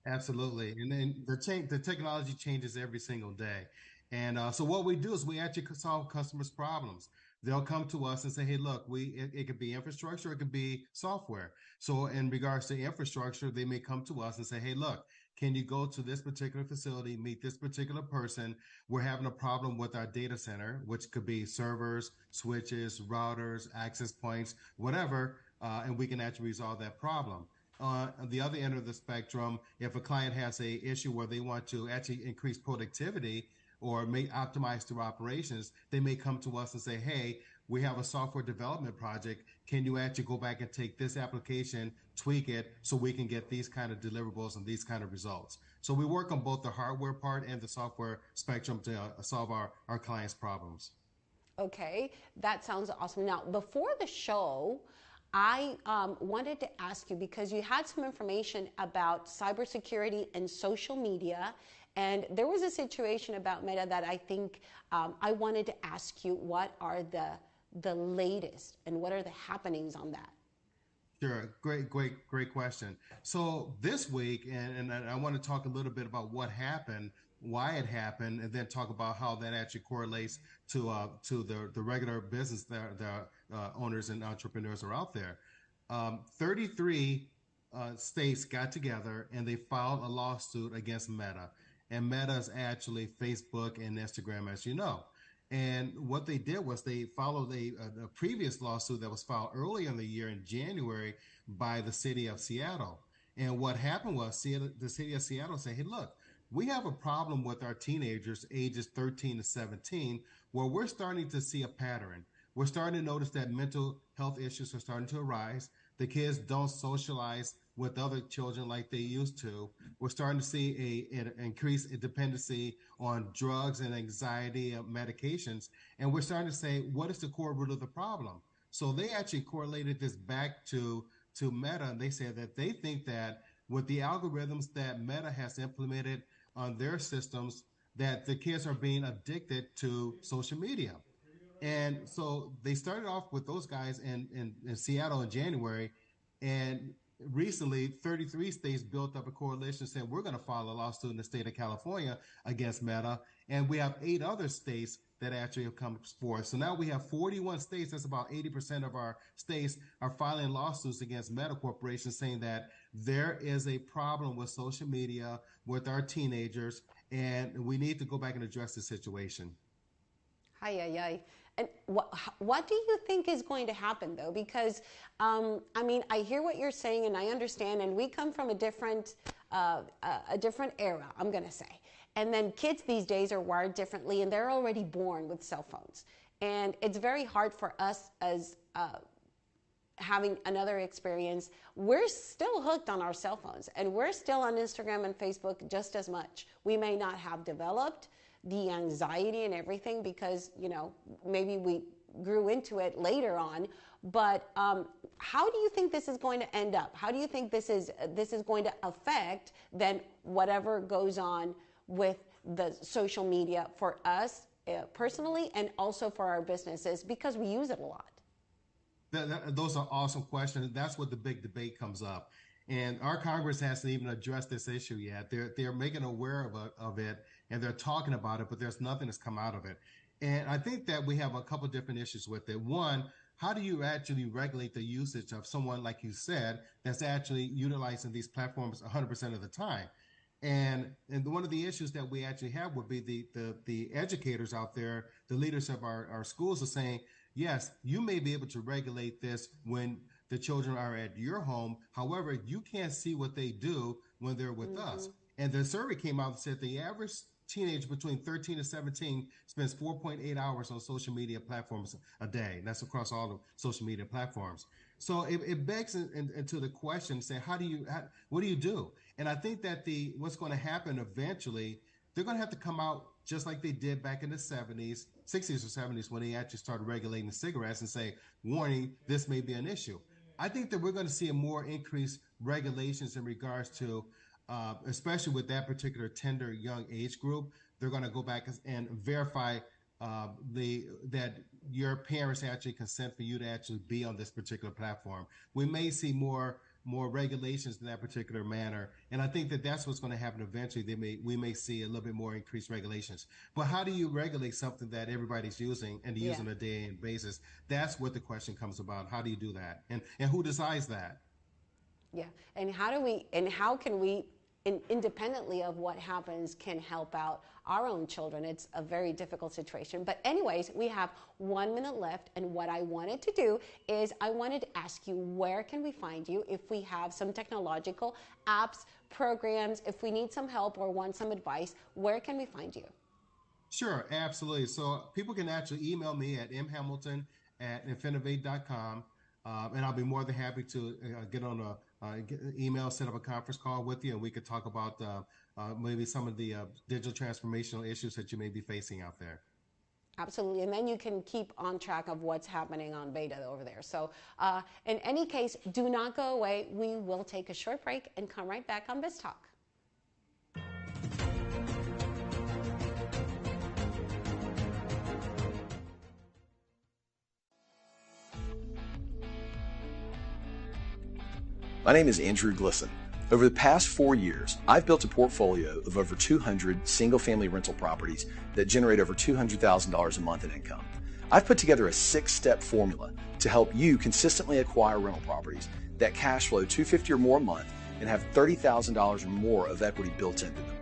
Absolutely. And then the technology changes every single day. And so what we do is we actually solve customers' problems. They'll come to us and say, hey, look, it could be infrastructure, it could be software. So in regards to infrastructure, they may come to us and say, hey, look, can you go to this particular facility, meet this particular person? We're having a problem with our data center, which could be servers, switches, routers, access points, whatever, and we can actually resolve that problem. On the other end of the spectrum, if a client has an issue where they want to actually increase productivity or may optimize their operations, they may come to us and say, hey, we have a software development project. Can you actually go back and take this application, tweak it, so we can get these kind of deliverables and these kind of results? So we work on both the hardware part and the software spectrum to solve our clients' problems. Okay, that sounds awesome. Now, before the show, I wanted to ask you, because you had some information about cybersecurity and social media, and there was a situation about Meta that I think I wanted to ask you, what are the latest and what are the happenings on that? Sure, great question. So this week, and I want to talk a little bit about what happened, why it happened, and then talk about how that actually correlates to the regular business that the owners and entrepreneurs are out there. 33 states got together and they filed a lawsuit against Meta. And Meta is actually Facebook and Instagram, as you know. And what they did was they followed a previous lawsuit that was filed earlier in the year in January by the city of Seattle. And what happened was the city of Seattle said, hey, look, we have a problem with our teenagers ages 13 to 17, where we're starting to see a pattern. We're starting to notice that mental health issues are starting to arise. The kids don't socialize with other children like they used to. We're starting to see an increased dependency on drugs and anxiety medications. And we're starting to say, what is the core root of the problem? So they actually correlated this back to Meta, and they said that they think that with the algorithms that Meta has implemented on their systems, that the kids are being addicted to social media. And so they started off with those guys in Seattle in January, and recently 33 states built up a coalition saying we're going to file a lawsuit in the state of California against Meta, and we have 8 other states that actually have come forth. So now we have 41 states, that's about 80% of our states, are filing lawsuits against Meta Corporation saying that there is a problem with social media, with our teenagers, and we need to go back and address the situation. Ay. And what do you think is going to happen, though? Because, I mean, I hear what you're saying and I understand, and we come from a different era, I'm going to say. And then kids these days are wired differently, and they're already born with cell phones. And it's very hard for us as having another experience. We're still hooked on our cell phones, and we're still on Instagram and Facebook just as much. We may not have developed the anxiety and everything because, you know, maybe we grew into it later on. But how do you think this is going to end up? How do you think this is going to affect then whatever goes on with the social media for us personally and also for our businesses, because we use it a lot? Those are awesome questions. That's what the big debate comes up. And our Congress hasn't even addressed this issue yet. They're making aware of it, and they're talking about it, but there's nothing that's come out of it. And I think that we have a couple different issues with it. One, how do you actually regulate the usage of someone, like you said, that's actually utilizing these platforms 100% of the time? And one of the issues that we actually have would be the educators out there, the leaders of our schools are saying, yes, you may be able to regulate this when the children are at your home. However, you can't see what they do when they're with us. And the survey came out and said the average teenager between 13 and 17 spends 4.8 hours on social media platforms a day. That's across all the social media platforms. So it begs into the question, say, what do you do? And I think that what's going to happen eventually, they're going to have to come out just like they did back in the 60s or 70s, when they actually started regulating cigarettes and say, warning, this may be an issue. I think that we're going to see a more increased regulations in regards to, especially with that particular tender young age group. They're going to go back and verify that your parents actually consent for you to actually be on this particular platform. We may see more regulations in that particular manner, and I think that that's what's going to happen eventually. We may see a little bit more increased regulations. But how do you regulate something that everybody's using and using on a day-to-day basis? That's what the question comes about. How do you do that, and who decides that? Yeah, and how can we, independently of what happens, can help out our own children? It's a very difficult situation. But anyways, we have 1 minute left, and what I wanted to do is I wanted to ask you, where can we find you if we have some technological apps, programs, if we need some help or want some advice? Where can we find you? Sure, absolutely. So people can actually email me at mhamilton@infinivate.com, and I'll be more than happy to get on a email, set up a conference call with you, and we could talk about maybe some of the digital transformational issues that you may be facing out there. Absolutely, and then you can keep on track of what's happening on beta over there. So in any case, do not go away. We will take a short break and come right back on Biz Talk. My name is Andrew Glisson. Over the past 4 years, I've built a portfolio of over 200 single-family rental properties that generate over $200,000 a month in income. I've put together a 6-step formula to help you consistently acquire rental properties that cash flow $250,000 or more a month and have $30,000 or more of equity built into them.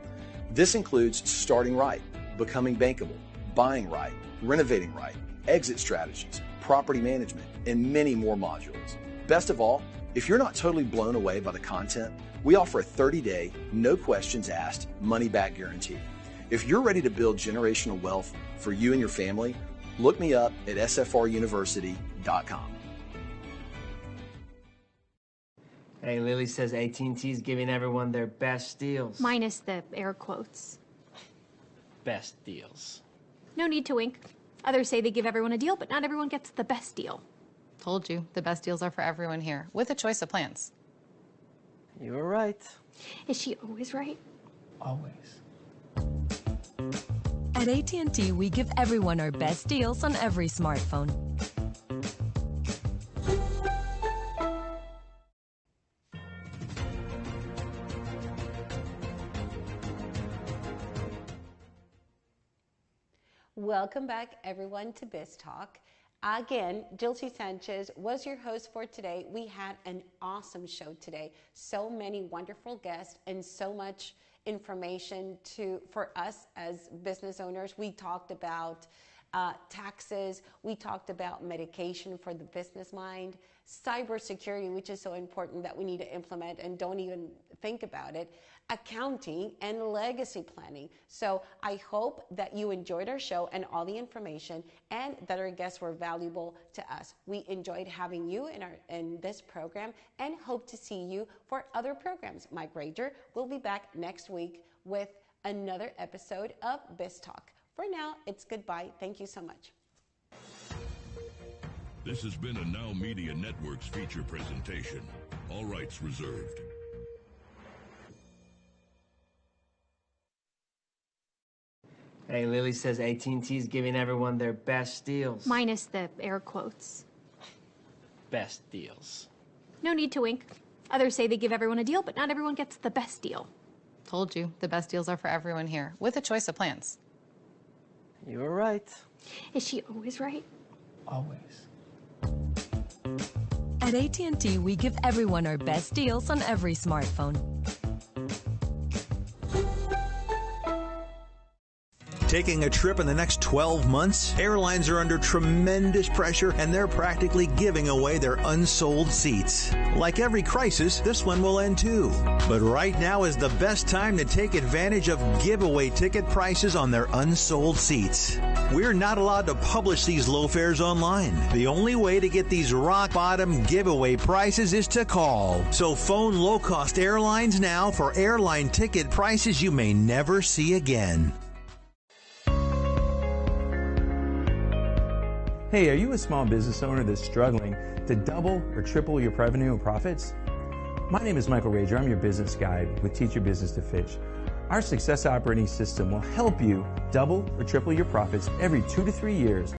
This includes starting right, becoming bankable, buying right, renovating right, exit strategies, property management, and many more modules. Best of all, if you're not totally blown away by the content, we offer a 30-day, no questions asked, money-back guarantee. If you're ready to build generational wealth for you and your family, look me up at sfruniversity.com. Hey, Lily says AT&T's giving everyone their best deals. Minus the air quotes. Best deals. No need to wink. Others say they give everyone a deal, but not everyone gets the best deal. Told you, the best deals are for everyone here, with a choice of plans. You were right. Is she always right? Always. At AT&T, we give everyone our best deals on every smartphone. Welcome back, everyone, to Biz Talk. Again, Jilty Sanchez was your host for today. We had an awesome show today. So many wonderful guests and so much information for us as business owners. We talked about taxes. We talked about medication for the business mind, cybersecurity, which is so important that we need to implement and don't even think about it, accounting, and legacy planning. So I hope that you enjoyed our show and all the information, and that our guests were valuable to us. We enjoyed having you in this program and hope to see you for other programs. Mike Rager will be back next week with another episode of Biz Talk. For now, it's goodbye. Thank you so much. This has been a NowMedia Networks feature presentation. All rights reserved. Hey, Lily says AT&T's giving everyone their best deals. Minus the air quotes. Best deals. No need to wink. Others say they give everyone a deal, but not everyone gets the best deal. Told you, the best deals are for everyone here, with a choice of plans. You were right. Is she always right? Always. At AT&T, we give everyone our best deals on every smartphone. Taking a trip in the next 12 months? Airlines are under tremendous pressure and they're practically giving away their unsold seats. Like every crisis, this one will end too. But right now is the best time to take advantage of giveaway ticket prices on their unsold seats. We're not allowed to publish these low fares online. The only way to get these rock bottom giveaway prices is to call. So phone low cost airlines now for airline ticket prices you may never see again. Hey, are you a small business owner that's struggling to double or triple your revenue and profits? My name is Michael Rager. I'm your business guide with Teach Your Business to Fish. Our success operating system will help you double or triple your profits every 2 to 3 years